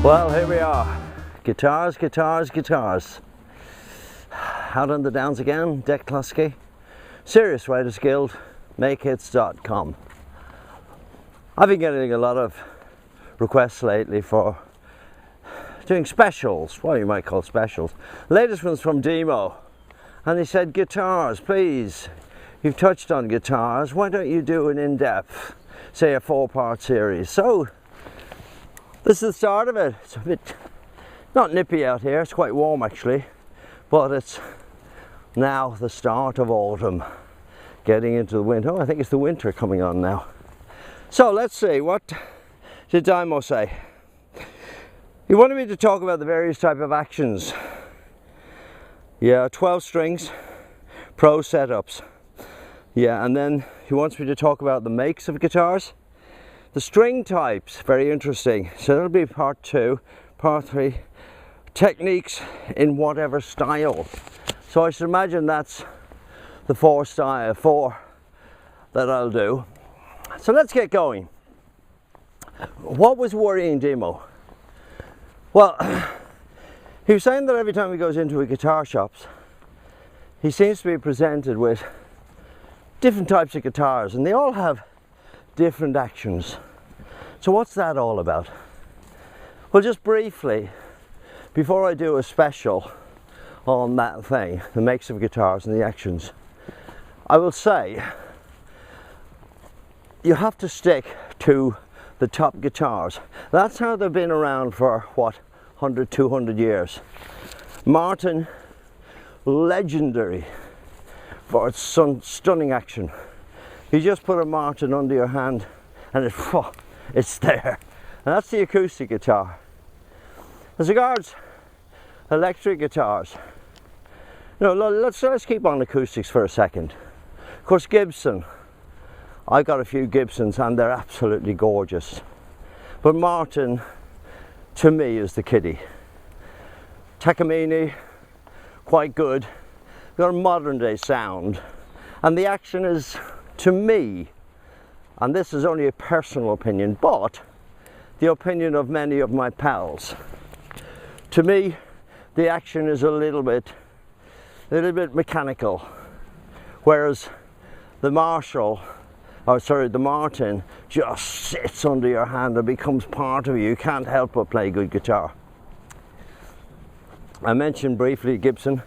Well, here we are. Guitars, guitars, guitars. Out on the downs again, Deck Cluskey. Serious Writers Guild, makehits.com. I've been getting a lot of requests lately for doing specials, what you might call specials. The latest one's from Demo, and they said, guitars, please. You've touched on guitars, why don't you do an in-depth, say a 4-part series? So, this is the start of it. It's a bit, not nippy out here, it's quite warm actually, but it's now the start of autumn, getting into the winter. Oh, I think it's the winter coming on now. So let's see, what did Dimo say? He wanted me to talk about the various type of actions. Yeah, 12 strings, pro setups. Yeah, and then he wants me to talk about the makes of guitars. The string types, very interesting. So that'll be part 2. Part 3, techniques in whatever style. So I should imagine that's the 4 that I'll do. So let's get going. What was worrying Demo? Well, he was saying that every time he goes into a guitar shops, he seems to be presented with different types of guitars, and they all have different actions. So what's that all about? Well, just briefly, before I do a special on that thing, the makes of guitars and the actions, I will say you have to stick to the top guitars. That's how they've been around for what, 100, 200 years. Martin, legendary for its stunning action. You just put a Martin under your hand and it's there. And that's the acoustic guitar. As regards electric guitars, let's keep on acoustics for a second. Of course, Gibson. I got a few Gibsons and they're absolutely gorgeous. But Martin, to me, is the kiddie. Takamine, quite good. Got a modern day sound. And the action is, to me, and this is only a personal opinion, but the opinion of many of my pals. To me, the action is a little bit mechanical, whereas the Martin just sits under your hand and becomes part of you. You can't help but play good guitar. I mentioned briefly Gibson,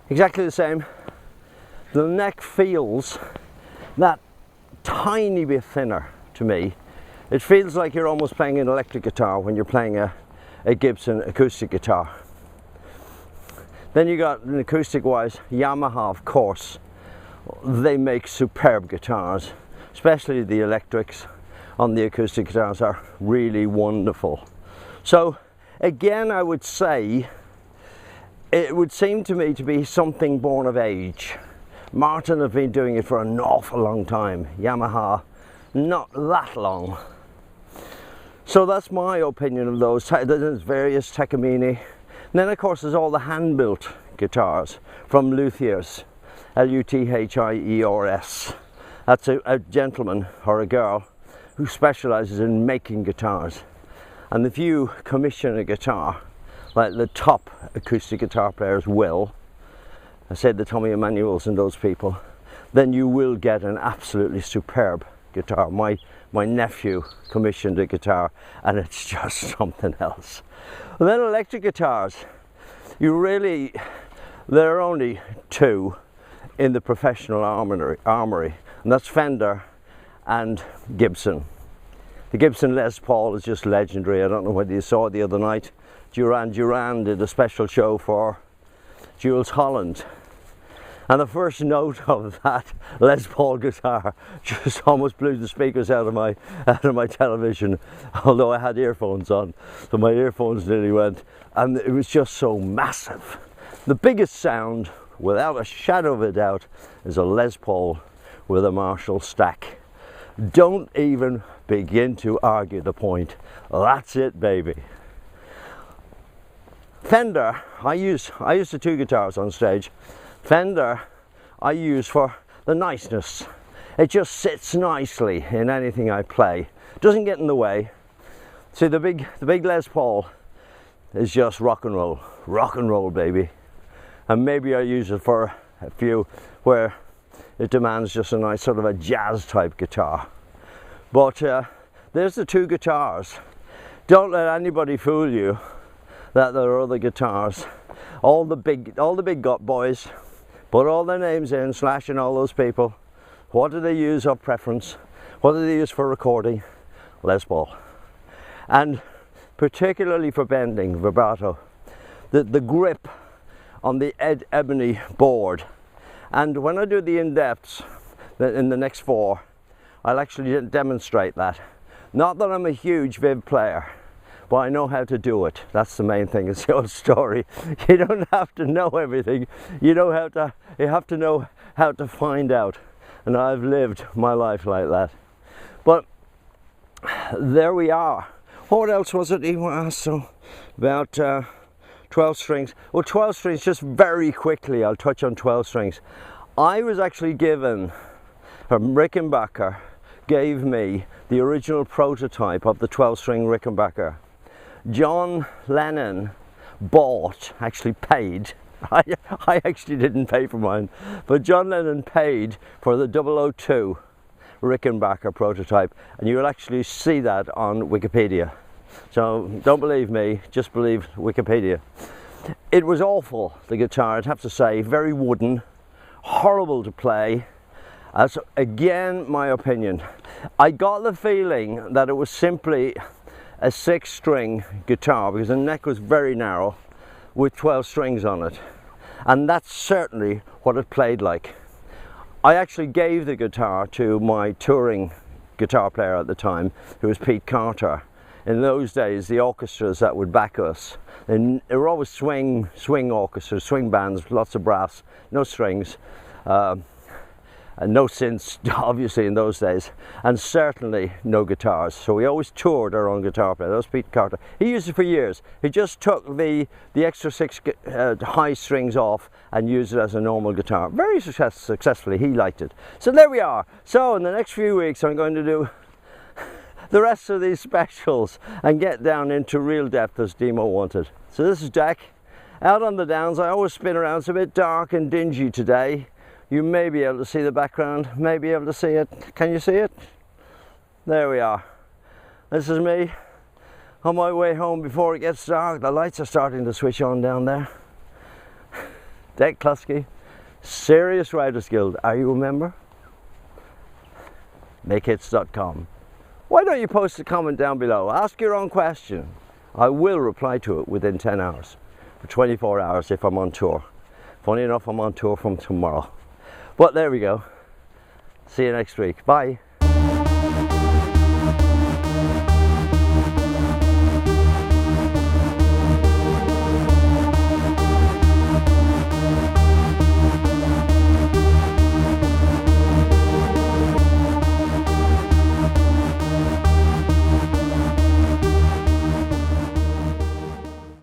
exactly the same. The neck feels that tiny bit thinner to me. It feels like you're almost playing an electric guitar when you're playing a Gibson acoustic guitar. Then you got an acoustic wise, Yamaha, of course. They make superb guitars, especially the electrics on the acoustic guitars are really wonderful. So again, I would say it would seem to me to be something born of age. Martin have been doing it for an awful long time. Yamaha, not that long. So that's my opinion of those. There's various Takamine. And then of course there's all the hand-built guitars from luthiers, L-U-T-H-I-E-R-S. That's a gentleman or a girl who specializes in making guitars. And if you commission a guitar, like the top acoustic guitar players will, I said the Tommy Emmanuels and those people, then you will get an absolutely superb guitar. My nephew commissioned a guitar and it's just something else. And then electric guitars, there are only 2 in the professional armory, and that's Fender and Gibson. The Gibson Les Paul is just legendary. I don't know whether you saw it the other night. Duran did a special show for Jules Holland, and the first note of that Les Paul guitar just almost blew the speakers out of my television, although I had earphones on, so my earphones nearly went, and it was just so massive. The biggest sound, without a shadow of a doubt, is a Les Paul with a Marshall stack. Don't even begin to argue the point. That's it, baby. Fender, I use the 2 guitars on stage. Fender I use for the niceness. It just sits nicely in anything I play. Doesn't get in the way. See, the big Les Paul is just rock and roll, baby. And maybe I use it for a few where it demands just a nice sort of a jazz type guitar. But there's the two guitars. Don't let anybody fool you that there are other guitars. All the big boys put all their names in, slashing all those people. What do they use of preference? What do they use for recording? Les Paul. And particularly for bending, vibrato, the grip on the ebony board. And when I do the in-depths in the next 4, I'll actually demonstrate that. Not that I'm a huge Viv player, but I know how to do it. That's the main thing. It's the old story. You don't have to know everything. You have to know how to find out. And I've lived my life like that. But there we are. What else was it he asked? So about 12 strings. Well, 12 strings, just very quickly, I'll touch on 12 strings. I was actually given, Rickenbacker gave me the original prototype of the 12 string Rickenbacker. John Lennon actually paid, I actually didn't pay for mine, but John Lennon paid for the 002 Rickenbacker prototype, and you will actually see that on Wikipedia. So don't believe me, just believe Wikipedia. It was awful, the guitar, I'd have to say, very wooden, horrible to play. That's again my opinion. I got the feeling that it was simply a 6-string guitar because the neck was very narrow with 12 strings on it, and that's certainly what it played like. I actually gave the guitar to my touring guitar player at the time, who was Pete Carter. In those days, the orchestras that would back us, and they were always swing orchestras, swing bands, lots of brass, no strings, and no synths, obviously, in those days, and certainly no guitars. So we always toured our own guitar player. That was Pete Carter. He used it for years. He just took the extra 6 high strings off and used it as a normal guitar. Very successfully. He liked it. So there we are. So in the next few weeks, I'm going to do the rest of these specials and get down into real depth as Demo wanted. So this is Jack out on the downs. I always spin around. It's a bit dark and dingy today. You may be able to see the background, may be able to see it. Can you see it? There we are. This is me on my way home before it gets dark. The lights are starting to switch on down there. Dick Cluskey, Serious Writers Guild. Are you a member? makehits.com. Why don't you post a comment down below? Ask your own question. I will reply to it within 10 hours, for 24 hours if I'm on tour. Funny enough, I'm on tour from tomorrow. But there we go. See you next week. Bye.